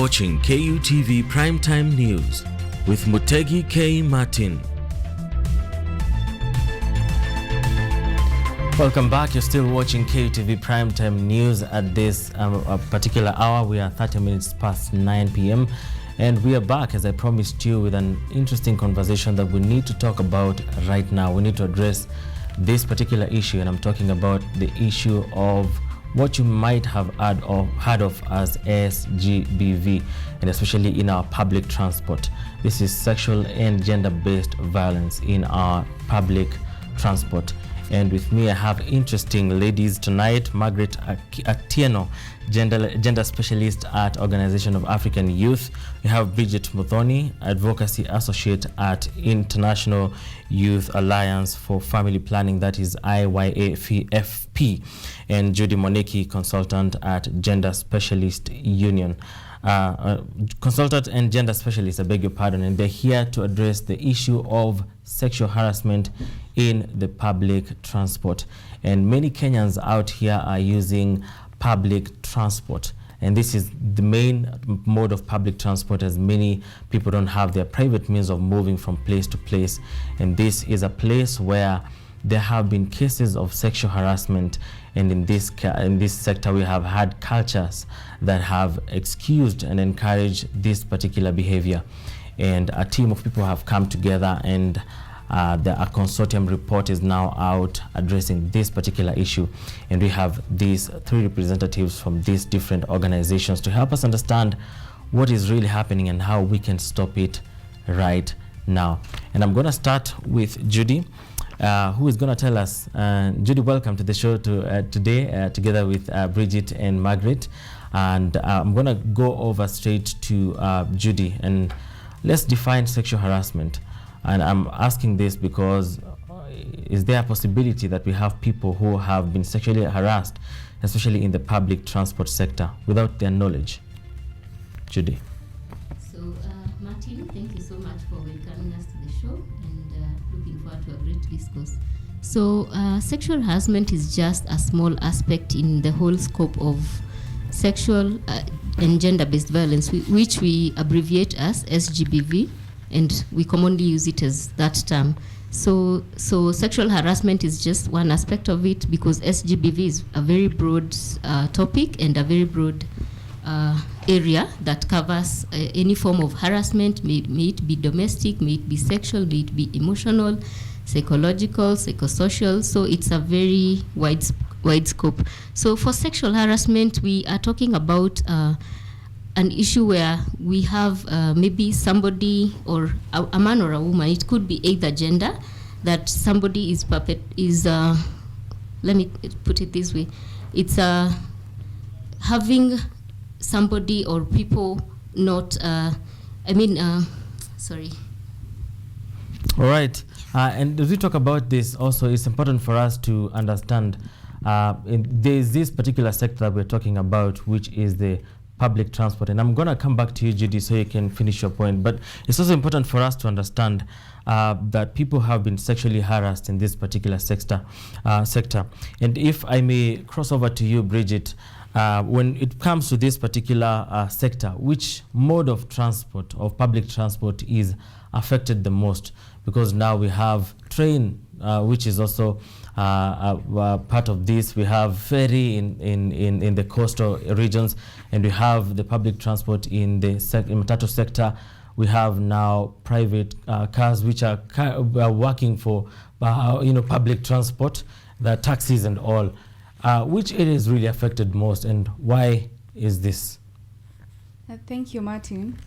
watching KUTV Primetime News with Mutegi K. Martin. Welcome back. You're still watching KUTV Primetime News at this particular hour. We are 30 minutes past 9 p.m. and we are back, as I promised you, with an interesting conversation that we need to talk about right now. We need to address this particular issue, and I'm talking about the issue of what you might have heard of as SGBV, and especially in our public transport. This is sexual and gender-based violence in our public transport. And with me, I have interesting ladies tonight. Margaret Atieno, gender specialist at Organization of African Youth. We have Bridget Muthoni, advocacy associate at International Youth Alliance for Family Planning, that is IYAFP, and Judy Moneki, consultant at Gender Specialist Union. Consultant and gender specialist, I beg your pardon, and they're here to address the issue of sexual harassment in the public transport. And many Kenyans out here are using public transport, and this is the main mode of public transport, as many people don't have their private means of moving from place to place. And this is a place where there have been cases of sexual harassment, and in this sector we have had cultures that have excused and encouraged this particular behavior. And a team of people have come together, and a consortium report is now out addressing this particular issue. And we have these three representatives from these different organizations to help us understand what is really happening and how we can stop it right now. And I'm going to start with Judy, who is going to tell us. Judy, welcome to the show today, together with Bridget and Margaret. And I'm going to go over straight to Judy, and let's define sexual harassment. And I'm asking this because is there a possibility that we have people who have been sexually harassed, especially in the public transport sector, without their knowledge? Judy. So, Martin, thank you so much for welcoming us to the show, and looking forward to a great discourse. So, sexual harassment is just a small aspect in the whole scope of sexual and gender-based violence, which we abbreviate as SGBV, and we commonly use it as that term. So sexual harassment is just one aspect of it, because SGBV is a very broad topic and a very broad area that covers any form of harassment, may it be domestic, may it be sexual, may it be emotional, psychological, psychosocial. So it's a very wide scope. So for sexual harassment, we are talking about an issue where we have maybe somebody, or a man or a woman, it could be either gender, that somebody is let me put it this way, it's having somebody or people not, sorry. All right. And as we talk about this also, it's important for us to understand there's this particular sector that we're talking about, which is the public transport. And I'm going to come back to you, Judy, so you can finish your point. But it's also important for us to understand that people have been sexually harassed in this particular sector. And if I may cross over to you, Bridget, when it comes to this particular sector, which mode of transport, of public transport, is affected the most? Because now we have train, which is also part of this. We have ferry in the coastal regions, and we have the public transport in the matatu sector. We have now private cars which are working for public transport, the taxis and all. Which area is really affected most, and why is this? Thank you, Martin.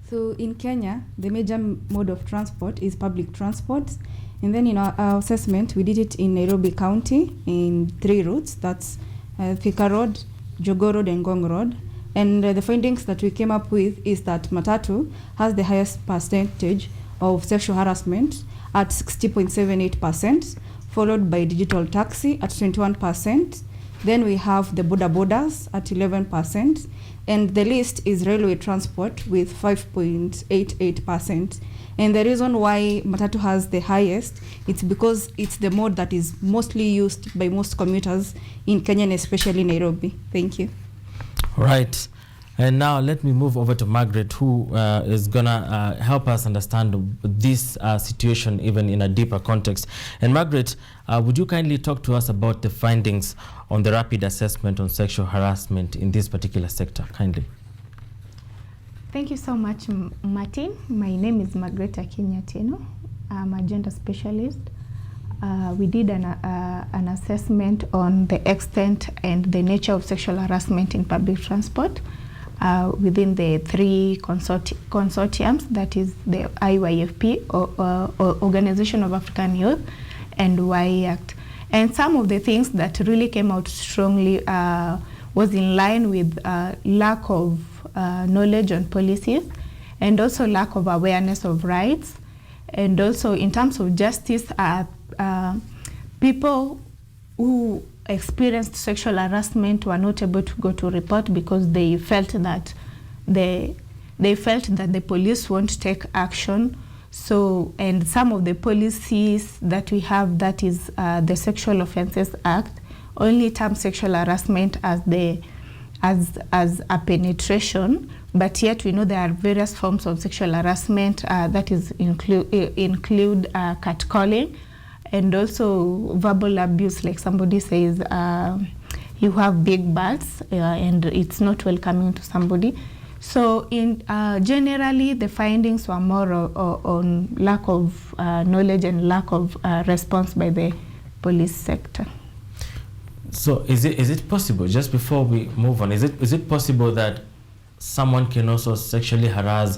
So in Kenya, the major mode of transport is public transport. And then in our assessment, we did it in Nairobi County in 3 routes. That's Thika Road, Jogoo Road, and Ngong Road. And the findings that we came up with is that matatu has the highest percentage of sexual harassment at 60.78%, followed by digital taxi at 21%. Then we have the boda bodas at 11%. And the list is railway transport with 5.88%. And the reason why matatu has the highest, it's because it's the mode that is mostly used by most commuters in Kenya, and especially Nairobi. Thank you. Right. And now let me move over to Margaret, who is going to help us understand this situation even in a deeper context. And Margaret, would you kindly talk to us about the findings on the rapid assessment on sexual harassment in this particular sector, kindly? Thank you so much, Martin. My name is Margaret Akinyatino. I'm a gender specialist. We did an assessment on the extent and the nature of sexual harassment in public transport within the three consortiums, that is the IYFP, Organization of African Youth, and YACT. And some of the things that really came out strongly was in line with lack of knowledge on policies, and also lack of awareness of rights, and also in terms of justice, people who experienced sexual harassment were not able to go to report because they felt that the police won't take action. So, and some of the policies that we have, that is the Sexual Offences Act, only term sexual harassment as a penetration, but yet we know there are various forms of sexual harassment that is include catcalling, and also verbal abuse, like somebody says you have big butts and it's not welcoming to somebody. So generally the findings were more on lack of knowledge and lack of response by the police sector. So is it possible, just before we move on, is it possible that someone can also sexually harass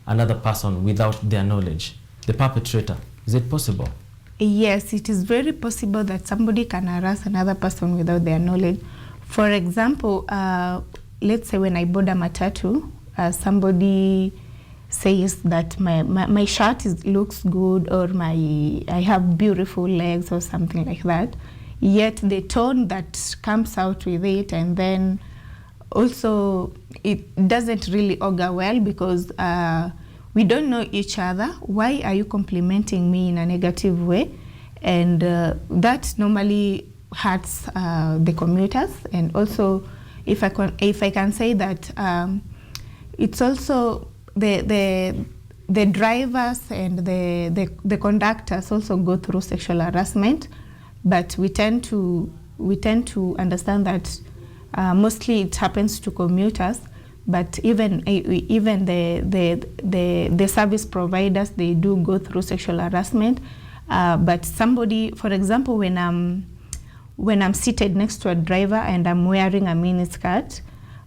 another person without their knowledge, the perpetrator? Is it possible? Yes, it is very possible that somebody can harass another person without their knowledge. For example, let's say when I board a matatu, somebody says that my shirt looks good, or I have beautiful legs or something like that. Yet the tone that comes out with it, and then also it doesn't really augur well, because we don't know each other. Why are you complimenting me in a negative way? And that normally hurts the commuters. And also, if I can say that it's also the drivers and the conductors also go through sexual harassment, but we tend to understand that mostly it happens to commuters. But even the service providers, they do go through sexual harassment. But somebody, for example, when I'm seated next to a driver and I'm wearing a mini skirt,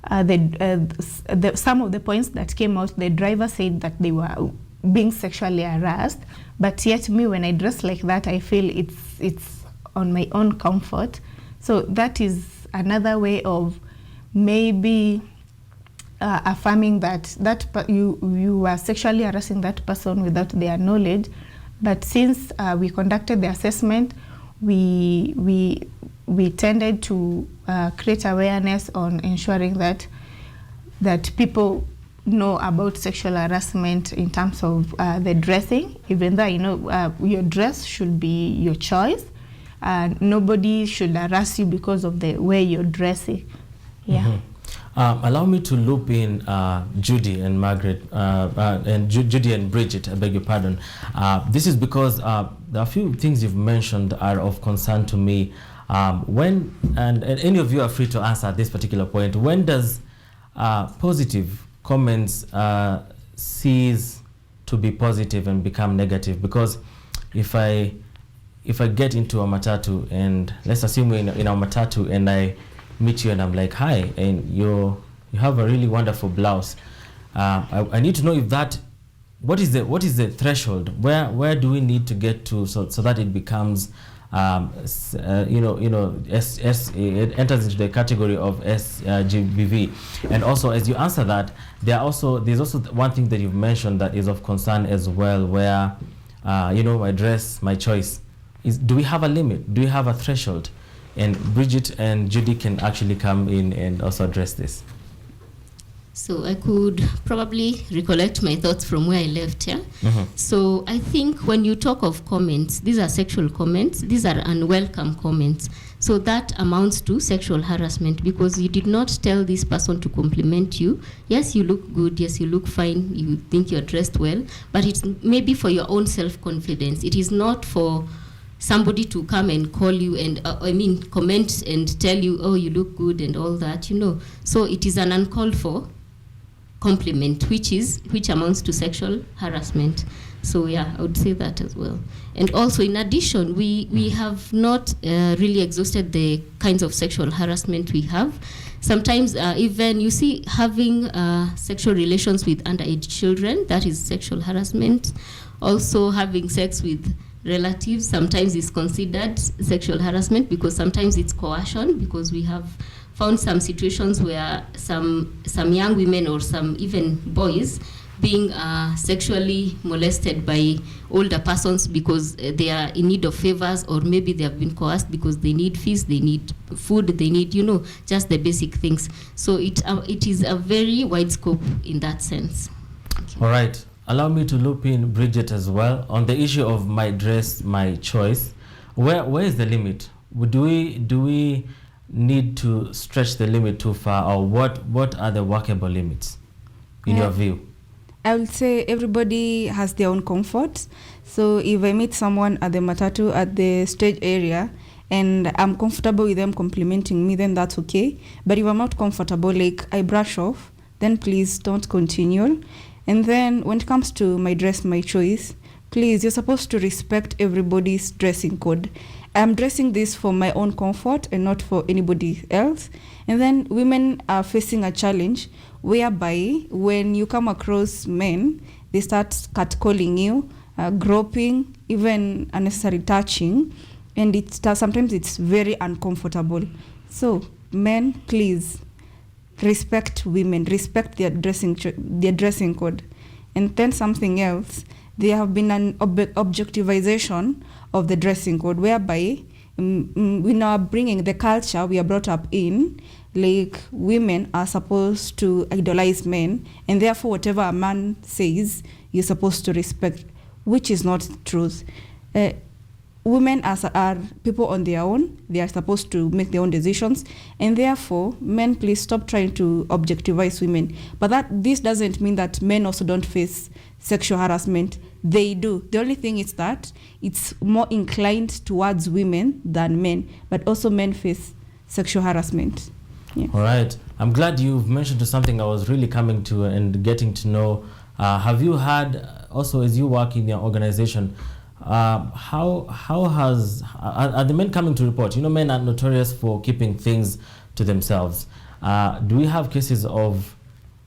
some of the points that came out, the driver said that they were being sexually harassed. But yet me, when I dress like that, I feel it's on my own comfort. So that is another way of maybe affirming that you are sexually harassing that person without their knowledge. But since we conducted the assessment, we tended to create awareness on ensuring that people know about sexual harassment in terms of the dressing, even though your dress should be your choice. Nobody should harass you because of the way you're dressing. Yeah. Mm-hmm. Allow me to loop in Judy and Margaret, and Judy and Bridget, I beg your pardon. This is because there are a few things you've mentioned are of concern to me. And any of you are free to answer at this particular point. When does positive comments cease to be positive and become negative? Because if I get into a matatu, and let's assume we're in a matatu, and I meet you and I'm like, hi, and you have a really wonderful blouse. I need to know if that, what is the threshold? Where do we need to get to so that it becomes it enters into the category of SGBV? And also, as you answer that, there's also one thing that you've mentioned that is of concern as well, where my dress, my choice. Do we have a limit? Do we have a threshold? And Bridget and Judy can actually come in and also address this. So I could probably recollect my thoughts from where I left, yeah? So I think when you talk of comments, these are sexual comments, these are unwelcome comments. So that amounts to sexual harassment because you did not tell this person to compliment you. Yes, you look good, yes, you look fine, you think you're dressed well, but it's maybe for your own self-confidence. It is not for somebody to come and call you and, comment and tell you, oh, you look good and all that, So it is an uncalled for compliment, which amounts to sexual harassment. So yeah, I would say that as well. And also, in addition, we have not really exhausted the kinds of sexual harassment we have. Sometimes even you see having sexual relations with underage children, that is sexual harassment. Also having sex with relatives sometimes is considered sexual harassment because sometimes it's coercion, because we have found some situations where some young women or some even boys being sexually molested by older persons because they are in need of favors, or maybe they have been coerced because they need fees, they need food, they need, just the basic things. So it is a very wide scope in that sense. All right. Allow me to loop in Bridget as well on the issue of my dress, my choice. Where is the limit? Do we need to stretch the limit too far, or what are the workable limits in your view? I would say everybody has their own comfort. So if I meet someone at the matatu at the stage area and I'm comfortable with them complimenting me, then that's okay. But if I'm not comfortable, like I brush off, then please don't continue. And then when it comes to my dress, my choice, please, you're supposed to respect everybody's dressing code. I'm dressing this for my own comfort and not for anybody else. And then women are facing a challenge whereby when you come across men, they start catcalling you, groping, even unnecessary touching, and sometimes it's very uncomfortable. So men, please respect women, respect their dressing code. And then something else, there have been an objectivization of the dressing code whereby we now are bringing the culture we are brought up in, like women are supposed to idolize men, and therefore whatever a man says you're supposed to respect, which is not truth. Women are people on their own. They are supposed to make their own decisions, and therefore men, please stop trying to objectivize women. But this doesn't mean that men also don't face sexual harassment. They do. The only thing is that it's more inclined towards women than men, but also men face sexual harassment. Yeah. All right. I'm glad you've mentioned something I was really coming to and getting to know. Have you had, also as you work in your organization, how are the men coming to report? Men are notorious for keeping things to themselves. Do we have cases of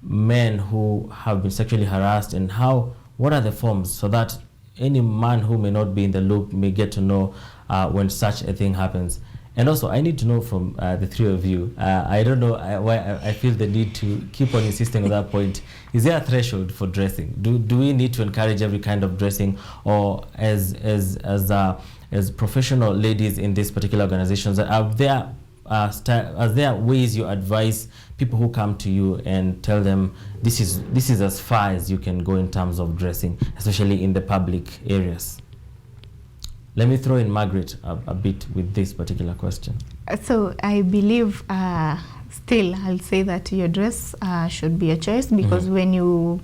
men who have been sexually harassed, and what are the forms so that any man who may not be in the loop may get to know when such a thing happens? And also, I need to know from the three of you. I don't know why I feel the need to keep on insisting on that point. Is there a threshold for dressing? Do we need to encourage every kind of dressing, or as professional ladies in these particular organizations, are there ways you advise people who come to you and tell them this is as far as you can go in terms of dressing, especially in the public areas? Let me throw in Margaret a bit with this particular question. So I believe still I'll say that your dress should be a choice, because when you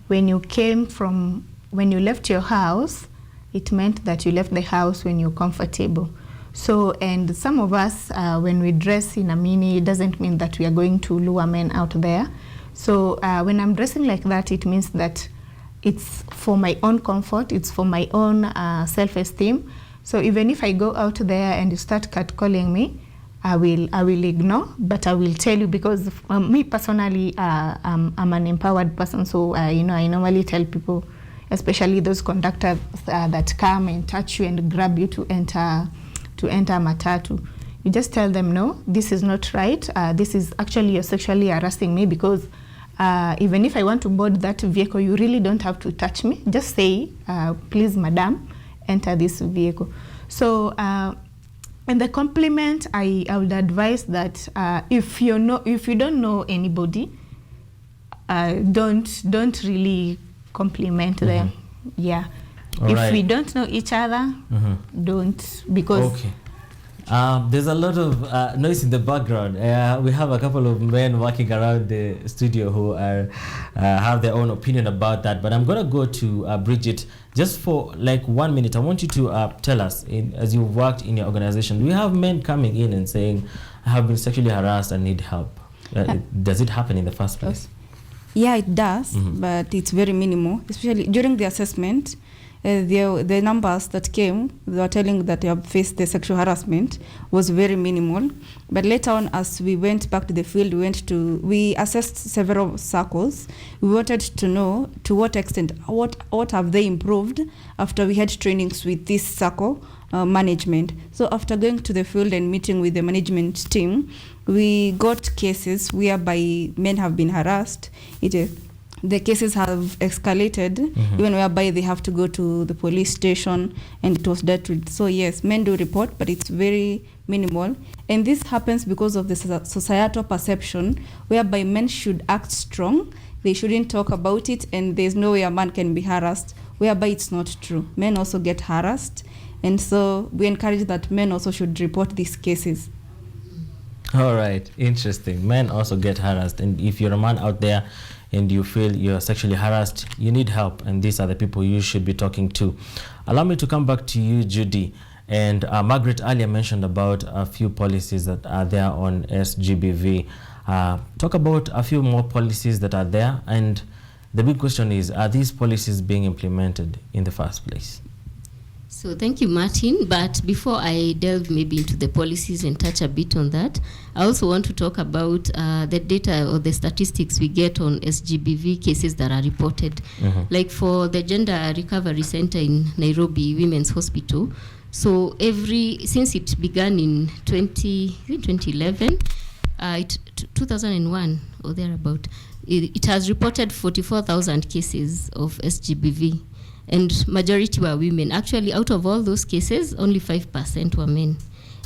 left your house, it meant that you left the house when you're comfortable. So, and some of us, when we dress in a mini, it doesn't mean that we are going to lure men out there. So when I'm dressing like that, it means that it's for my own comfort, it's for my own self-esteem. So even if I go out there and you start catcalling me, I will ignore, but I will tell you, because me personally, I'm an empowered person. So I normally tell people, especially those conductors that come and touch you and grab you to enter matatu. You just tell them, no, this is not right. This is actually, you're sexually harassing me, because even if I want to board that vehicle, you really don't have to touch me. Just say, please, madam, enter this vehicle. So, and the compliment, I would advise that if you don't know anybody, don't really compliment them. Yeah. All if right. we don't know each other, don't, because Okay. There's a lot of noise in the background. We have a couple of men walking around the studio who are have their own opinion about that. But I'm gonna go to Bridget just for like 1 minute. I want you to tell us, as you've worked in your organization, do you have men coming in and saying, "I have been sexually harassed and need help"? Does it happen in the first place? Yeah, it does, but it's very minimal, especially during the assessment. The numbers that came, they were telling that they have faced the sexual harassment was very minimal. But later on, as we went back to the field, we assessed several circles. We wanted to know to what extent, what have they improved after we had trainings with this circle management. So after going to the field and meeting with the management team, we got cases whereby men have been harassed. The cases have escalated, even whereby they have to go to the police station, and it was dealt with. So yes, men do report, but it's very minimal. And this happens because of the societal perception, whereby men should act strong, they shouldn't talk about it, and there's no way a man can be harassed, whereby it's not true. Men also get harassed, and so we encourage that men also should report these cases. All right, interesting. Men also get harassed, and if you're a man out there and you feel you're sexually harassed, you need help, and these are the people you should be talking to. Allow me to come back to you, Judy. And Margaret earlier mentioned about a few policies that are there on SGBV. Talk about a few more policies that are there, and the big question is, are these policies being implemented in the first place? So thank you, Martin. But before I delve maybe into the policies and touch a bit on that, I also want to talk about the data or the statistics we get on SGBV cases that are reported. Like for the Gender Recovery Center in Nairobi Women's Hospital. So since it began in 2011, 2001 or thereabout, it has reported 44,000 cases of SGBV. And majority were women. Actually, out of all those cases, only 5% were men.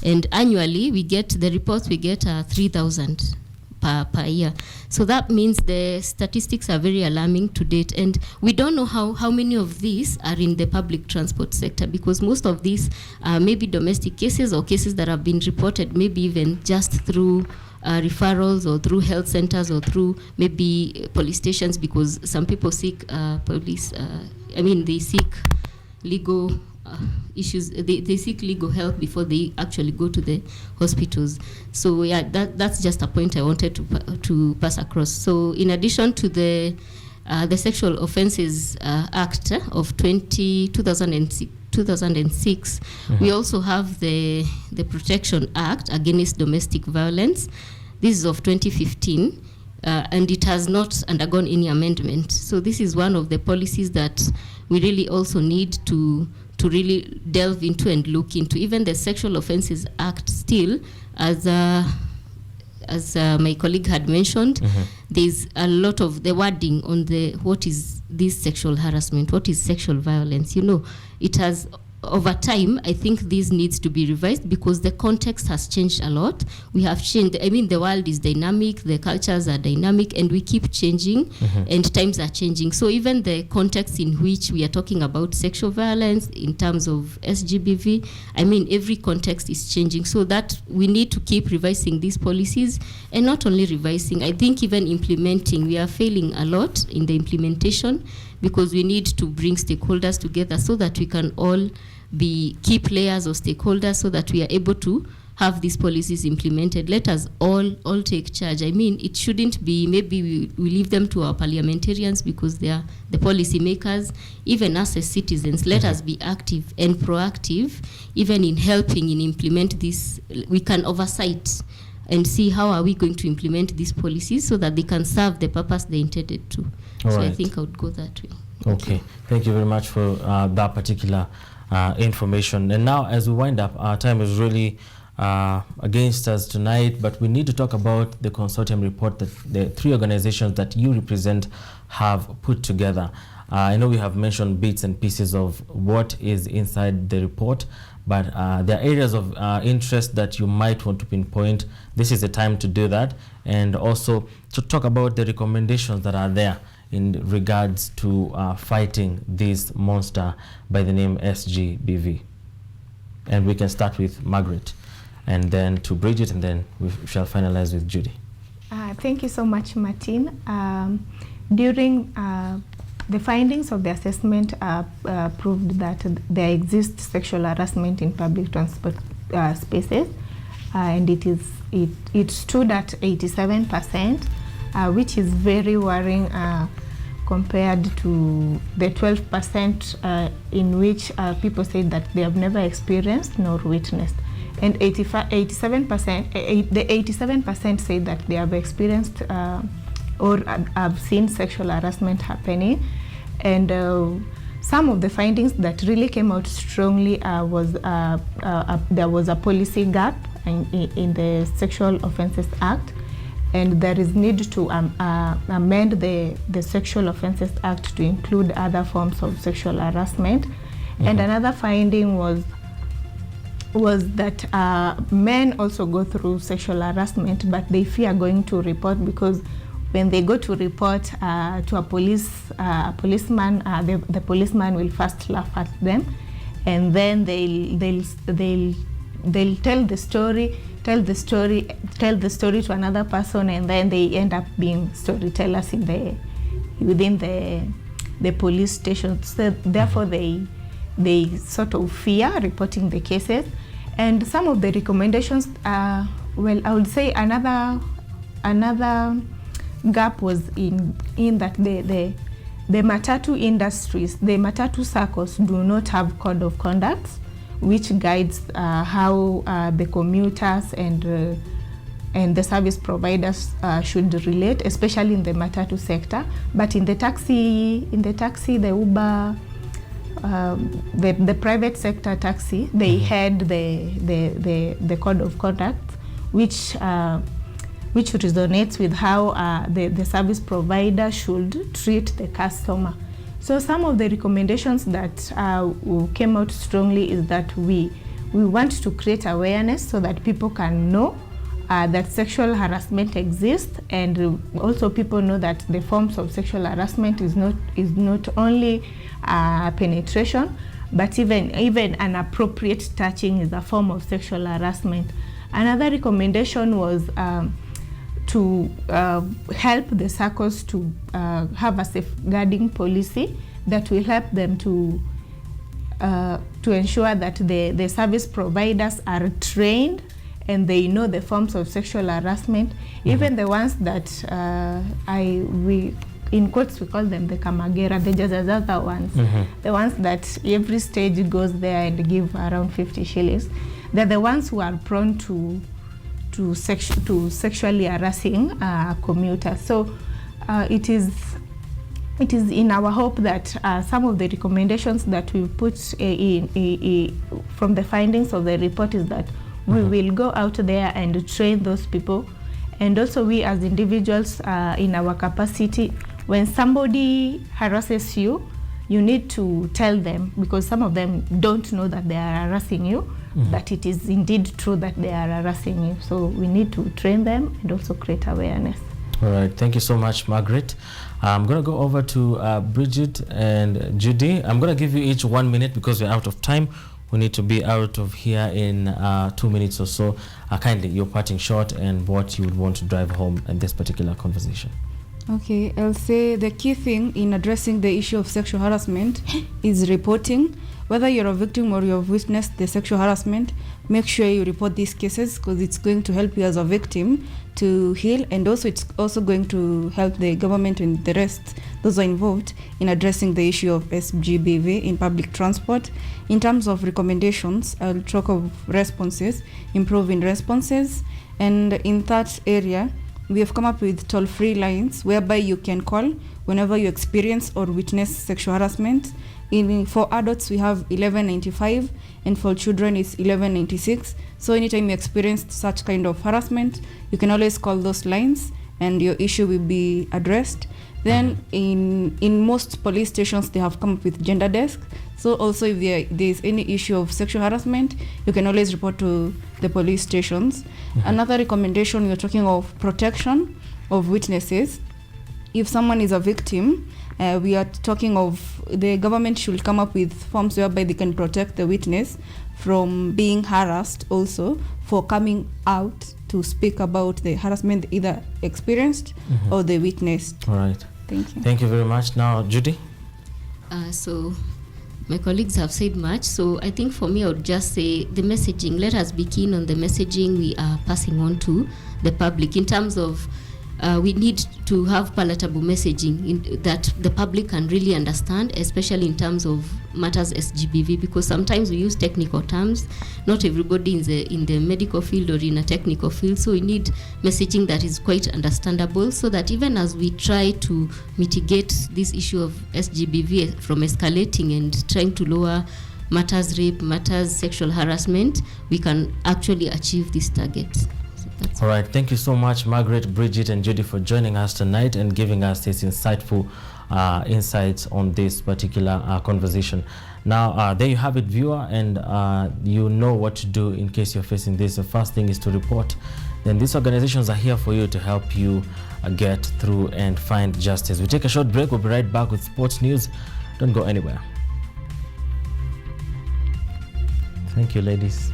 And annually, we get 3,000 per year. So that means the statistics are very alarming to date. And we don't know how many of these are in the public transport sector, because most of these are maybe domestic cases or cases that have been reported maybe even just through referrals or through health centers or through maybe police stations, because some people seek they seek legal issues. They seek legal help before they actually go to the hospitals. So yeah, that's just a point I wanted to pass across. So in addition to the Sexual Offences Act of 2006, we also have the Protection Act Against Domestic Violence. This is of 2015. And it has not undergone any amendment. So this is one of the policies that we really also need to really delve into and look into. Even the Sexual Offences Act still, as my colleague had mentioned, there's a lot of the wording on what is this sexual harassment, what is sexual violence. It has, over time, I think this needs to be revised because the context has changed a lot. We have changed. The world is dynamic, the cultures are dynamic, and we keep changing, and times are changing. So even the context in which we are talking about sexual violence in terms of SGBV, every context is changing. So that we need to keep revising these policies, and not only revising, I think even implementing. We are failing a lot in the implementation, because we need to bring stakeholders together so that we can all be key players or stakeholders, so that we are able to have these policies implemented. Let us all take charge. It shouldn't be maybe we leave them to our parliamentarians because they are the policy makers. Even us as citizens, let us be active and proactive, even in helping in implement this. We can oversight and see how are we going to implement these policies so that they can serve the purpose they intended to. So I think I would go that way. Okay, thank you very much for that particular information. And now, as we wind up, our time is really against us tonight, but we need to talk about the consortium report that the three organizations that you represent have put together. I know we have mentioned bits and pieces of what is inside the report, but there are areas of interest that you might want to pinpoint. This is the time to do that, and also to talk about the recommendations that are there in regards to fighting this monster by the name SGBV. And we can start with Margaret, and then to Bridget, and then we shall finalize with Judy. Thank you so much, Martin. During the findings of the assessment proved that there exists sexual harassment in public transport spaces, and it stood at 87%, which is very worrying compared to the 12% in which people said that they have never experienced nor witnessed. And 87%, the 87% say that they have experienced or have seen sexual harassment happening. And some of the findings that really came out strongly was there was a policy gap in the Sexual Offences Act, and there is need to amend the Sexual Offences Act to include other forms of sexual harassment. And another finding was that men also go through sexual harassment, but they fear going to report, because when they go to report to a policeman, the policeman will first laugh at them, and then they'll tell the story to another person, and then they end up being storytellers within the police station. So therefore they sort of fear reporting the cases. And some of the recommendations, well, I would say another gap was in that the matatu industries, the matatu circles do not have code of conduct which guides how the commuters and the service providers should relate, especially in the matatu sector. But in the taxi, the Uber, the private sector taxi, they had the code of conduct, which resonates with how the service provider should treat the customer. So some of the recommendations that came out strongly is that we want to create awareness so that people can know that sexual harassment exists, and also people know that the forms of sexual harassment is not only penetration, but even an appropriate touching is a form of sexual harassment. Another recommendation was to help the circles to have a safeguarding policy that will help them to ensure that the service providers are trained and they know the forms of sexual harassment, even the ones that we in quotes we call them the kamagera, the jazazaza ones, the ones that every stage goes there and give around 50 shillings. They're the ones who are prone to sexually harassing commuters. So it is in our hope that some of the recommendations that we put from the findings of the report is that we will go out there and train those people, and also we as individuals in our capacity, when somebody harasses you, you need to tell them, because some of them don't know that they are harassing you, that it is indeed true that they are harassing you. So we need to train them and also create awareness. All right, thank you so much, Margaret. I'm going to go over to Bridget and Judy. I'm going to give you each 1 minute because we're out of time. We need to be out of here in 2 minutes or so. Kindly, your parting shot and what you would want to drive home in this particular conversation. Okay, I'll say the key thing in addressing the issue of sexual harassment is reporting. Whether you're a victim or you've witnessed the sexual harassment, make sure you report these cases, because it's going to help you as a victim to heal, and also it's also going to help the government and the rest, those who are involved, in addressing the issue of SGBV in public transport. In terms of recommendations, I'll talk of responses, improving responses, and in that area, we have come up with toll-free lines whereby you can call whenever you experience or witness sexual harassment. For adults, we have 1195, and for children, it's 1196. So anytime you experience such kind of harassment, you can always call those lines and your issue will be addressed. Then in most police stations, they have come up with gender desk. So also if there is any issue of sexual harassment, you can always report to the police stations. Another recommendation, we are talking of protection of witnesses. If someone is a victim, we are talking of the government should come up with forms whereby they can protect the witness from being harassed, also for coming out to speak about the harassment they either experienced or they witnessed. All right. Thank you. Thank you very much. Now, Judy? So my colleagues have said much. So I think for me, I would just say the messaging. Let us be keen on the messaging we are passing on to the public in terms of we need to have palatable messaging that the public can really understand, especially in terms of matters SGBV, because sometimes we use technical terms. Not everybody in the medical field or in a technical field, so we need messaging that is quite understandable, so that even as we try to mitigate this issue of SGBV from escalating and trying to lower matters rape, matters sexual harassment, we can actually achieve these targets. All right, thank you so much, Margaret, Bridget, and Judy, for joining us tonight and giving us this insightful insights on this particular conversation. Now, there you have it, viewer, and you know what to do in case you're facing this. The first thing is to report. Then these organizations are here for you to help you get through and find justice. We take a short break. We'll be right back with sports news. Don't go anywhere. Thank you, ladies.